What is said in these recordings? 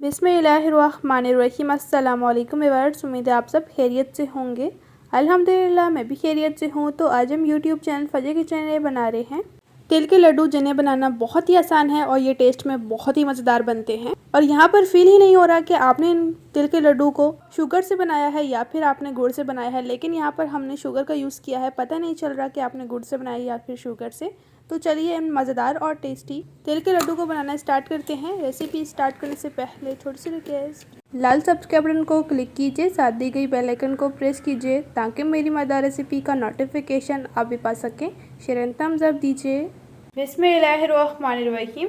बिस्मिल्लाहिर्रहमानिर्रहीम। अस्सलाम वालेकुम व्यूअर्स, उम्मीद है आप सब खैरियत से होंगे। अल्हम्दुलिल्लाह मैं भी खैरियत से हूँ। तो आज हम यूट्यूब चैनल फजर किचन में बना रहे हैं तिल के लड्डू, जिन्हें बनाना बहुत ही आसान है और ये टेस्ट में बहुत ही मज़ेदार बनते हैं। और यहाँ पर फील ही नहीं हो रहा कि आपने इन तिल के लड्डू को शुगर से बनाया है या फिर आपने गुड़ से बनाया है, लेकिन यहाँ पर हमने शुगर का यूज़ किया है। पता नहीं चल रहा कि आपने गुड़ से बनाया या फिर शुगर से। तो चलिए इन मज़ेदार और टेस्टी तिल के लड्डू को बनाना स्टार्ट करते हैं। रेसिपी स्टार्ट करने से पहले छोटी सी रिक्वेस्ट, लाल सब्सक्राइब बटन को क्लिक कीजिए, साथ दी गई बेल आइकन को प्रेस कीजिए ताकि मेरी मज़ेदार रेसिपी का नोटिफिकेशन आप भी पा सकें। शेयर एंड थम्स अप दीजिए। बिस्मिल्लाहिर्रहमानिर्रहीम।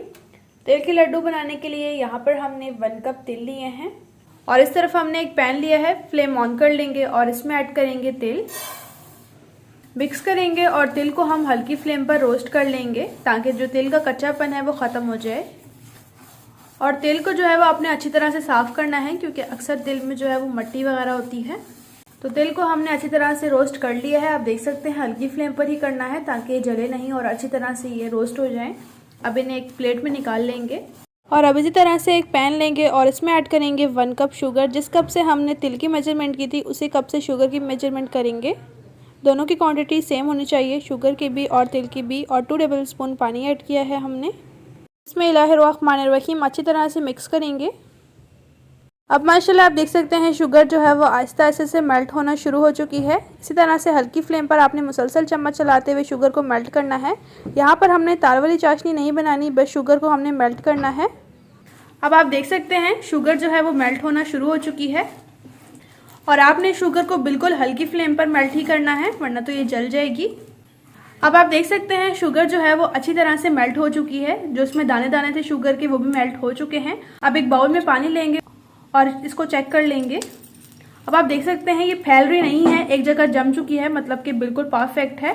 तिल के लड्डू बनाने के लिए यहाँ पर हमने 1 कप तिल लिए हैं और इस तरफ हमने एक पैन लिया है। फ्लेम ऑन कर लेंगे और इसमें ऐड करेंगे तिल, मिक्स करेंगे और तिल को हम हल्की फ्लेम पर रोस्ट कर लेंगे ताकि जो तिल का कच्चापन है वो ख़त्म हो जाए। और तिल को जो है वो आपने अच्छी तरह से साफ़ करना है, क्योंकि अक्सर तिल में जो है वो मिट्टी वगैरह होती है। तो तिल को हमने अच्छी तरह से रोस्ट कर लिया है। आप देख सकते हैं हल्की फ्लेम पर ही करना है ताकि ये जले नहीं और अच्छी तरह से ये रोस्ट हो जाए। अब इन्हें एक प्लेट में निकाल लेंगे और अब इसी तरह से एक पैन लेंगे और इसमें ऐड करेंगे 1 कप शुगर। जिस कप से हमने तिल की मेजरमेंट की थी उसी कप से शुगर की मेजरमेंट करेंगे। दोनों की क्वांटिटी सेम होनी चाहिए, शुगर की भी और तिल की भी। और 2 टेबलस्पून पानी ऐड किया है हमने। बिस्मिल्लाहिर्रहमानिर्रहीम। अच्छी तरह से मिक्स करेंगे। अब माशाल्लाह आप देख सकते हैं शुगर जो है वो आहिस्ता आहिस्ता से मेल्ट होना शुरू हो चुकी है। इसी तरह से हल्की फ्लेम पर आपने मुसलसल चम्मच चलाते हुए शुगर को मेल्ट करना है। यहाँ पर हमने तार वाली चाशनी नहीं बनानी, बस शुगर को हमने मेल्ट करना है। अब आप देख सकते हैं शुगर जो है वो मेल्ट होना शुरू हो चुकी है और आपने शुगर को बिल्कुल हल्की फ्लेम पर मेल्ट ही करना है, वरना तो ये जल जाएगी। अब आप देख सकते हैं शुगर जो है वो अच्छी तरह से मेल्ट हो चुकी है। जो इसमें दाने दाने थे शुगर के वो भी मेल्ट हो चुके हैं। अब एक बाउल में पानी लेंगे और इसको चेक कर लेंगे। अब आप देख सकते हैं ये फैल रही नहीं है, एक जगह जम चुकी है, मतलब कि बिल्कुल परफेक्ट है।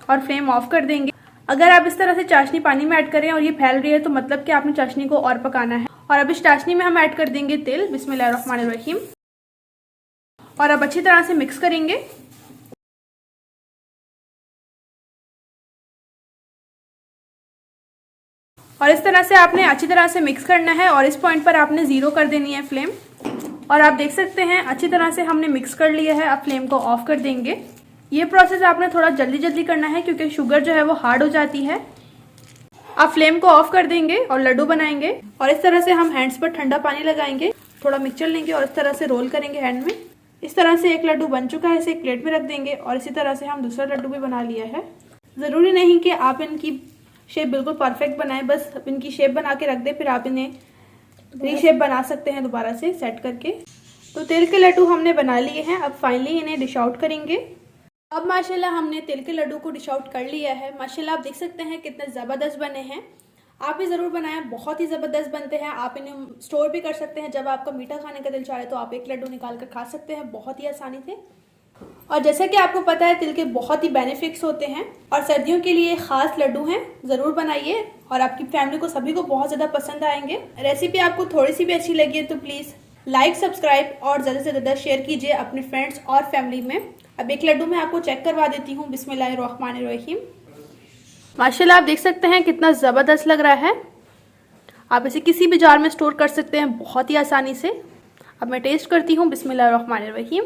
और फ्लेम ऑफ कर देंगे। अगर आप इस तरह से चाशनी पानी में ऐड करें और ये फैल रही है तो मतलब कि आपने चाशनी को और पकाना है। और अब इस चाशनी में हम ऐड कर देंगे तिल। बिस्मिल्लाहिर्रहमानिर्रहीम। और अब अच्छी तरह से मिक्स करेंगे। और इस तरह से आपने अच्छी तरह से मिक्स करना है और इस पॉइंट पर आपने 0 कर देनी है फ्लेम। और आप देख सकते हैं अच्छी तरह से हमने मिक्स कर लिया है। अब फ्लेम को ऑफ कर देंगे। ये प्रोसेस आपने थोड़ा जल्दी जल्दी करना है क्योंकि शुगर जो है वो हार्ड हो जाती है। आप फ्लेम को ऑफ कर देंगे और लड्डू बनाएंगे। और इस तरह से हम हैंड्स पर ठंडा पानी लगाएंगे, थोड़ा मिक्सचर लेंगे और इस तरह से रोल करेंगे हैंड में। इस तरह से एक लड्डू बन चुका है, इसे एक प्लेट में रख देंगे। और इसी तरह से हम दूसरा लड्डू भी बना लिया है। ज़रूरी नहीं कि आप इनकी शेप बिल्कुल परफेक्ट बनाएं, बस इनकी शेप बना के रख दें, फिर आप इन्हें रीशेप बना सकते हैं दोबारा से सेट करके। तो तिल के लड्डू हमने बना लिए हैं। अब फाइनली इन्हें डिश आउट करेंगे। अब माशाल्लाह हमने तिल के लड्डू को डिश आउट कर लिया है। माशाल्लाह आप देख सकते हैं कितने ज़बरदस्त बने हैं। आप भी ज़रूर बनाएं, बहुत ही ज़बरदस्त बनते हैं। आप इन्हें स्टोर भी कर सकते हैं। जब आपका मीठा खाने का दिल चाहे तो आप एक लड्डू निकाल कर खा सकते हैं, बहुत ही आसानी से। और जैसा कि आपको पता है तिल के बहुत ही बेनिफिट्स होते हैं और सर्दियों के लिए खास लड्डू हैं। ज़रूर बनाइए और आपकी फैमिली को सभी को बहुत ज़्यादा पसंद आएंगे। रेसिपी आपको थोड़ी सी भी अच्छी लगी है तो प्लीज़ लाइक, सब्सक्राइब और ज़्यादा से ज़्यादा शेयर कीजिए अपने फ्रेंड्स और फैमिली में। अब एक लड्डू मैं आपको चेक करवा देती हूँ। बिस्मिल्लाहिर्रहमानिर्रहीम। माशाल्लाह आप देख सकते हैं कितना ज़बरदस्त लग रहा है। आप इसे किसी भी जार में स्टोर कर सकते हैं बहुत ही आसानी से। अब मैं टेस्ट करती हूँ। बिस्मिल्लाहिर्रहमानिर्रहीम।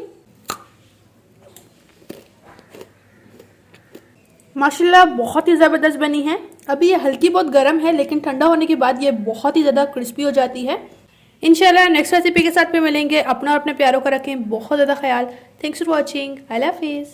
माशाल्लाह बहुत ही ज़बरदस्त बनी है। अभी ये हल्की बहुत गर्म है, लेकिन ठंडा होने के बाद ये बहुत ही ज़्यादा क्रिस्पी हो जाती है। इंशाल्लाह नेक्स्ट रेसिपी के साथ में मिलेंगे। अपना और अपने प्यारों का रखें बहुत ज़्यादा ख्याल। Thanks for watching. अल्लाह हाफिज़।